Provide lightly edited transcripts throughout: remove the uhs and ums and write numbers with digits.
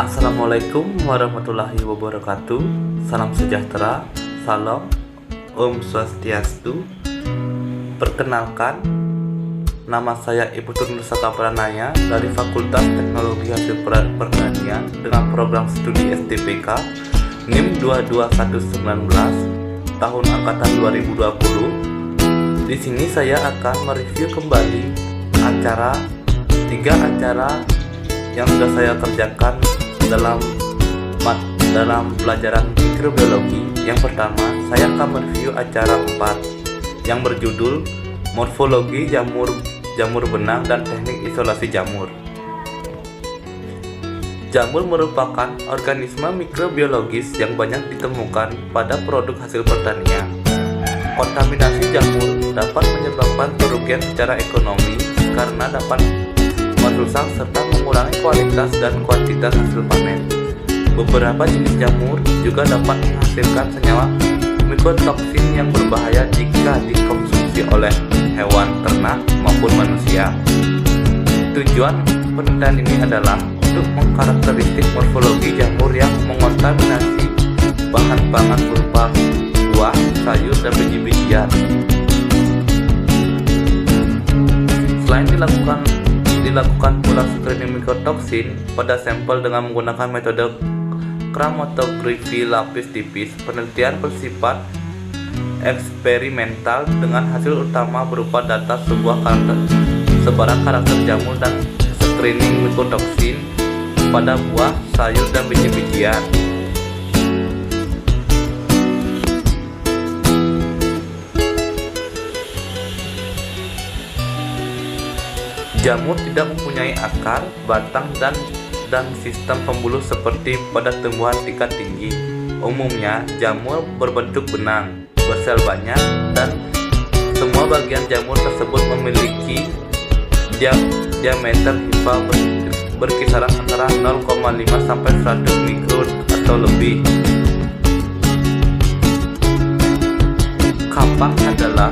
Assalamualaikum warahmatullahi wabarakatuh. Salam sejahtera, salam, Om Swastiastu. Perkenalkan, nama saya Ibu Turnusaka Pranaya dari Fakultas Teknologi Hasil Pertanian dengan program studi STPK NIM 22119 tahun angkatan 2020. Di sini saya akan mereview kembali tiga acara yang sudah saya kerjakan dalam pelajaran mikrobiologi. Yang pertama, saya akan mereview acara 4 yang berjudul Morfologi jamur benang dan teknik isolasi jamur. Jamur merupakan organisme mikrobiologis yang banyak ditemukan pada produk hasil pertanian. Kontaminasi jamur dapat menyebabkan kerugian secara ekonomi karena dapat merusak serta mengurangi kualitas dan kuantitas hasil panen. Beberapa jenis jamur juga dapat menghasilkan senyawa mikotoksin yang berbahaya jika dikonsumsi oleh hewan ternak maupun manusia. Tujuan penelitian ini adalah untuk mengkarakteristik morfologi jamur yang mengontaminasi bahan pangan berupa buah, sayur, dan biji-bijian. Selain dilakukan pula screening mikotoksin pada sampel dengan menggunakan metode kromatografi lapis tipis. Penelitian bersifat eksperimental dengan hasil utama berupa data sebaran karakter jamur dan screening mikotoksin pada buah, sayur, dan biji-bijian. Jamur tidak mempunyai akar, batang, dan sistem pembuluh seperti pada tumbuhan tingkat tinggi. Umumnya, jamur berbentuk benang, bersel banyak, dan semua bagian jamur tersebut memiliki diameter hifal berkisaran antara 0,5 sampai 100 mikron atau lebih. Kapang adalah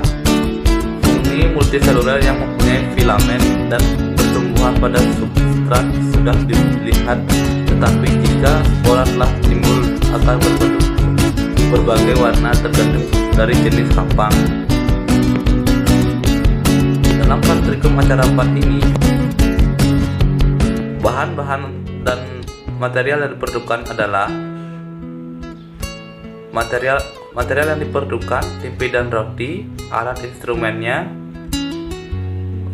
fungi multiseluler yang mempunyai filamen dan pertumbuhan pada substrat sudah dilihat, tetapi jika spora telah timbul akan berbentuk berbagai warna tergantung dari jenis kapang. Dalam praktikum acara 4 ini, bahan-bahan dan material yang diperlukan adalah material yang diperlukan tempe dan roti, alat instrumennya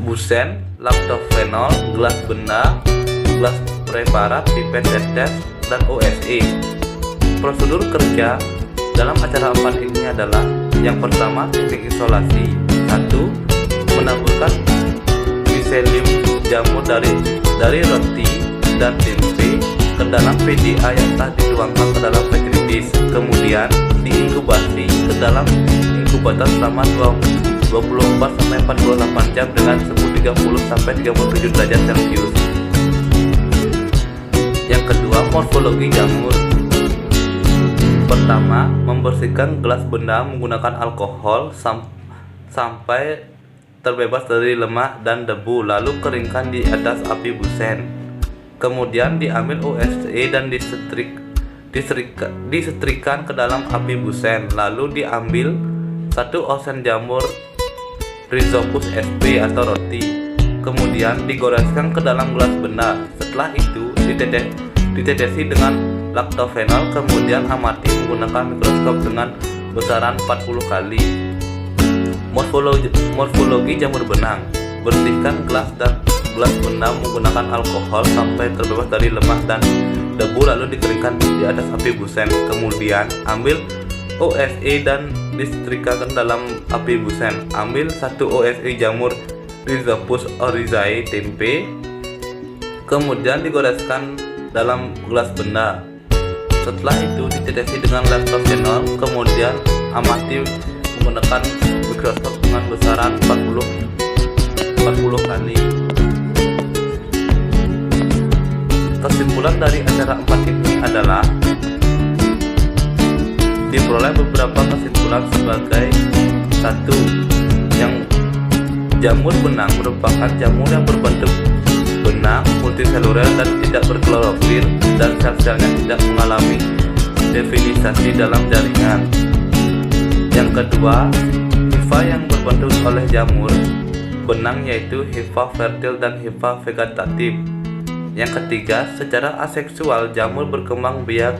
busen, lactophenol, gelas benda, gelas preparat, pipet tetes, dan OSE. Prosedur kerja dalam acara 4 ini adalah: yang pertama, teknik isolasi. 1. Menaburkan miselium jamur dari roti dan tempe ke dalam PDA yang telah dituangkan ke dalam petri dish. Kemudian diinkubasi ke dalam inkubator selama 24-48 jam dengan suhu 30-37 derajat Celcius. Yang kedua, morfologi jamur. Pertama, membersihkan gelas benda menggunakan alkohol sampai terbebas dari lemak dan debu, lalu keringkan di atas api busen. Kemudian diambil OSE dan disetrikakan ke dalam api busen, lalu diambil 1 osen jamur Rhizopus sp atau roti, kemudian digoreskan ke dalam gelas benda. Setelah itu ditetesi dengan lactophenol, kemudian amati menggunakan mikroskop dengan besaran 40 kali. Morfologi jamur benang. Bersihkan gelas benda menggunakan alkohol sampai terbebas dari lemak dan debu, lalu dikeringkan di atas api busen. Kemudian ambil OSE dan disetrikakan dalam api busen. Ambil 1 OSE jamur Rhizopus oryzae tempe, kemudian digoreskan dalam gelas benda. Setelah itu ditetesi dengan lactophenol, kemudian amati menggunakan mikroskop dengan besaran 40 kali. Kesimpulan dari acara 4 ini adalah diperoleh beberapa kesimpulan sebagai: 1. Yang jamur benang merupakan jamur yang berbentuk benang benang, multiseluler dan tidak berklorofil, dan sel-selnya tidak mengalami definisasi dalam jaringan. Yang kedua, hifa yang berbentuk oleh jamur benang, yaitu hifa fertil dan hifa vegetatif. Yang ketiga, secara aseksual jamur berkembang biak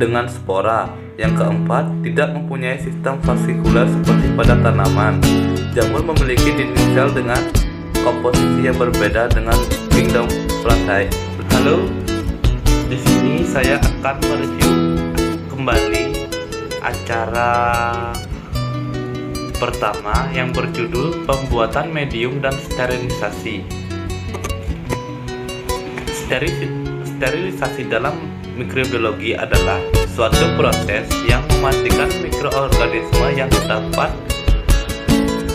dengan spora. Yang keempat, tidak mempunyai sistem fasikular seperti pada tanaman. Jamur memiliki dinding sel dengan komposisi yang berbeda dengan kingdom Plantae. Halo, di sini saya akan mereview kembali acara pertama yang berjudul pembuatan medium dan sterilisasi. Sterilisasi dalam mikrobiologi adalah suatu proses yang mematikan mikroorganisme yang terdapat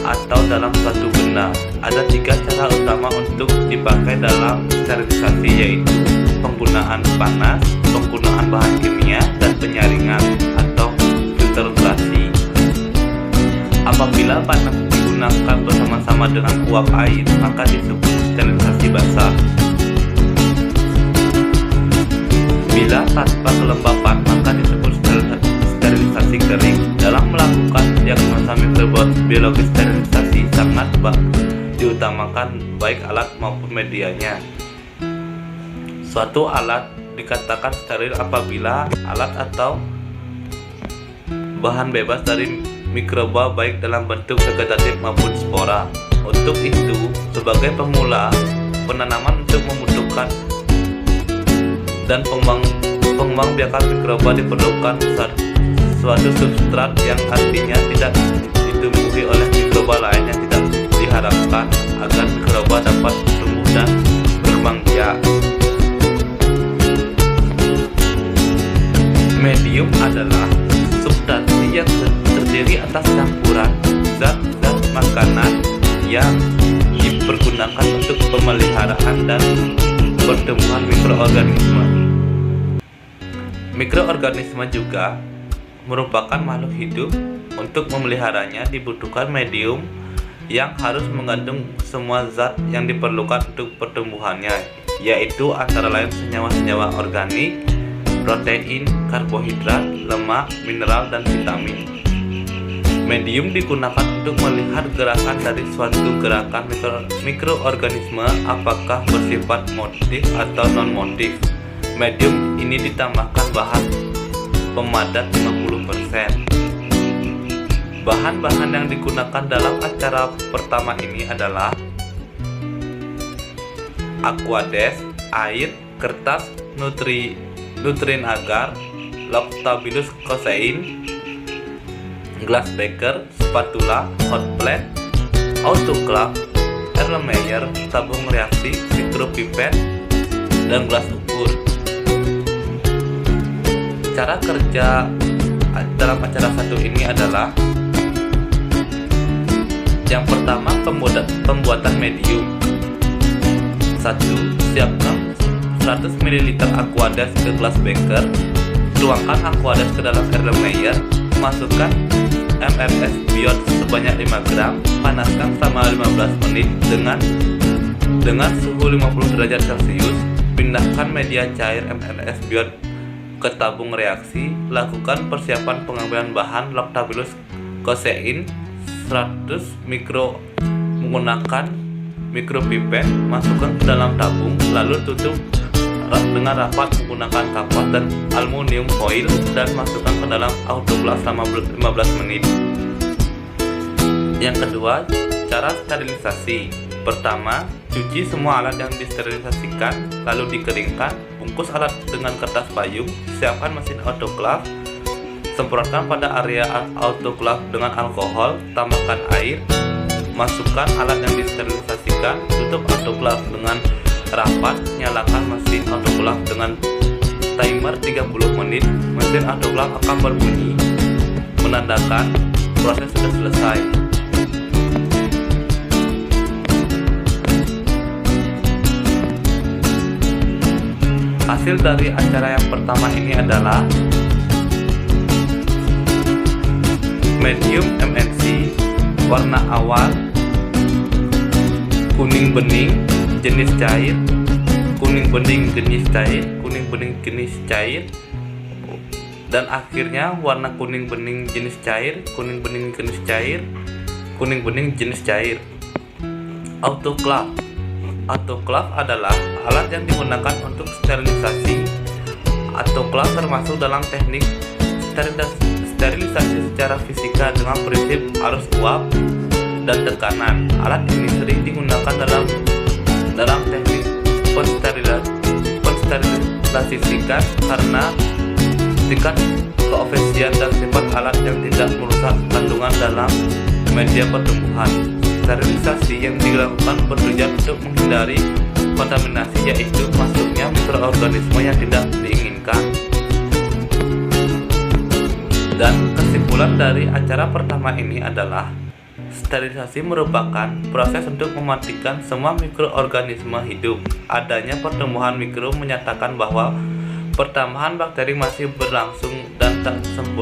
atau dalam suatu benda. Ada 3 cara utama untuk dipakai dalam sterilisasi, yaitu penggunaan panas, penggunaan bahan kimia, dan penyaringan atau filtrasi. Apabila panas digunakan bersama-sama dengan uap air, maka disebut sterilisasi basah. Bila tanpa kelembapan, maka disebut sterilisasi kering. Dalam melakukan diagnosa mikrobiologi, sterilisasi sangat diutamakan baik alat maupun medianya. Suatu alat dikatakan steril apabila alat atau bahan bebas dari mikroba baik dalam bentuk vegetatif maupun spora. Untuk itu, sebagai pemula penanaman untuk membutuhkan dan pengembangbiakan mikroba diperlukan suatu substrat yang artinya tidak ditumbuhi oleh mikroba lain yang tidak diharapkan agar mikroba dapat tumbuh dan berkembang biak. Medium adalah substansi yang terdiri atas campuran zat-zat makanan yang dipergunakan untuk pemeliharaan dan pertumbuhan mikroorganisme. Mikroorganisme juga merupakan makhluk hidup. Untuk memeliharanya dibutuhkan medium yang harus mengandung semua zat yang diperlukan untuk pertumbuhannya, yaitu antara lain senyawa-senyawa organik, protein, karbohidrat, lemak, mineral, dan vitamin. Medium digunakan untuk melihat gerakan dari suatu gerakan mikroorganisme, apakah bersifat motif atau non-motif. Medium ini ditambahkan bahan pemadat 50%. Bahan-bahan yang digunakan dalam acara pertama ini adalah aquades, air, kertas, nutrien agar, Lactobacillus casei, glass beaker, spatula, hot plate, autoclave, Erlenmeyer, tabung reaksi, micropipet, dan gelas ukur. Cara kerja dalam acara satu ini adalah: yang pertama, pembuatan medium. 1. Siapkan 100 ml aquades ke glass beaker. Tuangkan aquades ke dalam Erlenmeyer. Masukkan MRS biot sebanyak 5 gram. Panaskan selama 15 menit dengan suhu 50 derajat Celcius. Pindahkan media cair MRS biot ke tabung reaksi. Lakukan persiapan pengambilan bahan Lactobacillus casei 100 mikro menggunakan micropipet. Masukkan ke dalam tabung, lalu tutup dengan rapat menggunakan kapas dan aluminium foil dan masukkan ke dalam autoclave selama 15 menit. Yang kedua, cara sterilisasi. Pertama, cuci semua alat yang disterilisasikan, lalu dikeringkan. Bungkus alat dengan kertas payung. Siapkan mesin autoclave. Semprotkan pada area autoclave dengan alkohol. Tambahkan air. Masukkan alat yang disterilisasikan. Tutup autoclave dengan rapat. Nyalakan mesin autoclave dengan timer 30 menit. Mesin autoclave akan berbunyi menandakan proses sudah selesai. Hasil dari acara yang pertama ini adalah medium MNC, warna awal kuning bening, jenis cair, kuning bening jenis cair, kuning bening jenis cair, dan akhirnya warna kuning bening jenis cair, kuning bening jenis cair, kuning bening jenis cair. Autoclave. Autoclave adalah alat yang digunakan untuk sterilisasi. Autoclave termasuk dalam teknik sterilisasi secara fisika dengan prinsip arus uap dan tekanan. Alat ini sering digunakan dalam teknik pensterilisasi singkat karena tingkat koefisien dan sifat alat yang tidak merusak kandungan dalam media pertumbuhan. Sterilisasi yang dilakukan bertujuan untuk menghindari kontaminasi, yaitu masuknya mikroorganisme yang tidak diinginkan. Dan kesimpulan dari acara pertama ini adalah sterilisasi merupakan proses untuk mematikan semua mikroorganisme hidup. Adanya pertumbuhan mikro menyatakan bahwa pertambahan bakteri masih berlangsung dan tak sempurna.